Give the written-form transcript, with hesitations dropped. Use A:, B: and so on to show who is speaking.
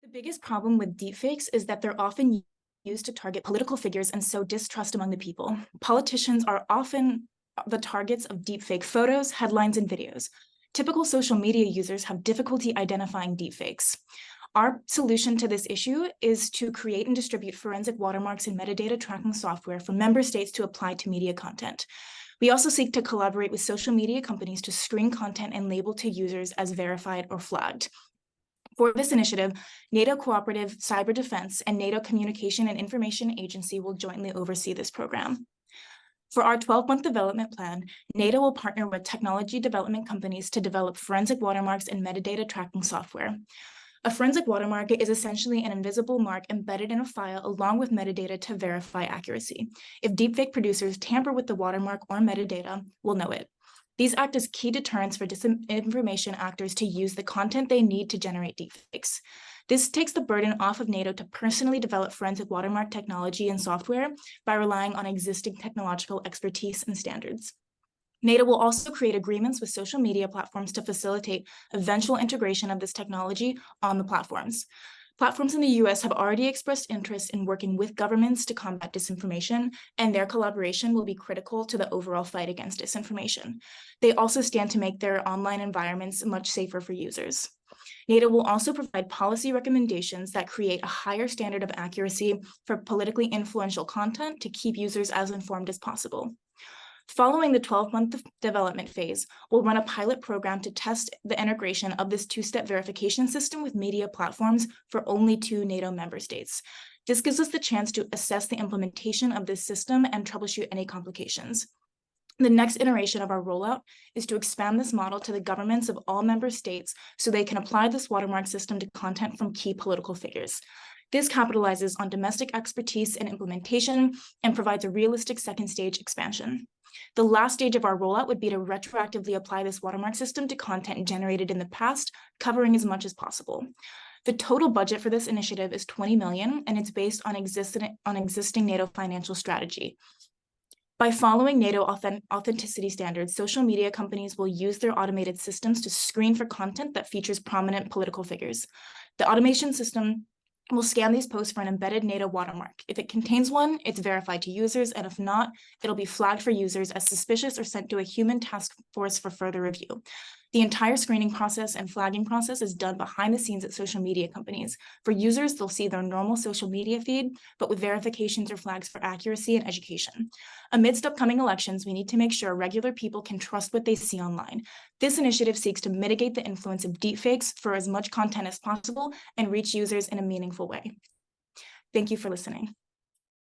A: The biggest problem with deepfakes is that they're often used to target political figures and sow distrust among the people. Politicians are often the targets of deepfake photos, headlines, and videos. Typical social media users have difficulty identifying deepfakes. Our solution to this issue is to create and distribute forensic watermarks and metadata tracking software for member states to apply to media content. We also seek to collaborate with social media companies to screen content and label to users as verified or flagged. For this initiative, NATO Cooperative Cyber Defense and NATO Communication and Information Agency will jointly oversee this program. For our 12-month development plan, NATO will partner with technology development companies to develop forensic watermarks and metadata tracking software. A forensic watermark is essentially an invisible mark embedded in a file along with metadata to verify accuracy. If deepfake producers tamper with the watermark or metadata, we'll know it. These act as key deterrents for disinformation actors to use the content they need to generate deepfakes. This takes the burden off of NATO to personally develop forensic watermark technology and software by relying on existing technological expertise and standards. NATO will also create agreements with social media platforms to facilitate eventual integration of this technology on the platforms. Platforms in the US have already expressed interest in working with governments to combat disinformation, and their collaboration will be critical to the overall fight against disinformation. They also stand to make their online environments much safer for users. NATO will also provide policy recommendations that create a higher standard of accuracy for politically influential content to keep users as informed as possible. Following the 12-month development phase, we'll run a pilot program to test the integration of this two-step verification system with media platforms for only 2 NATO member states. This gives us the chance to assess the implementation of this system and troubleshoot any complications. The next iteration of our rollout is to expand this model to the governments of all member states so they can apply this watermark system to content from key political figures. This capitalizes on domestic expertise and implementation and provides a realistic second stage expansion. The last stage of our rollout would be to retroactively apply this watermark system to content generated in the past, covering as much as possible. The total budget for this initiative is $20 million, and it's based on existing NATO financial strategy. By following NATO authenticity standards, social media companies will use their automated systems to screen for content that features prominent political figures. The automation system will scan these posts for an embedded NATO watermark. If it contains one, it's verified to users, and if not, it'll be flagged for users as suspicious or sent to a human task force for further review. The entire screening process and flagging process is done behind the scenes at social media companies. For users, they'll see their normal social media feed, but with verifications or flags for accuracy and education. Amidst upcoming elections, we need to make sure regular people can trust what they see online. This initiative seeks to mitigate the influence of deepfakes for as much content as possible and reach users in a meaningful way. Thank you for listening.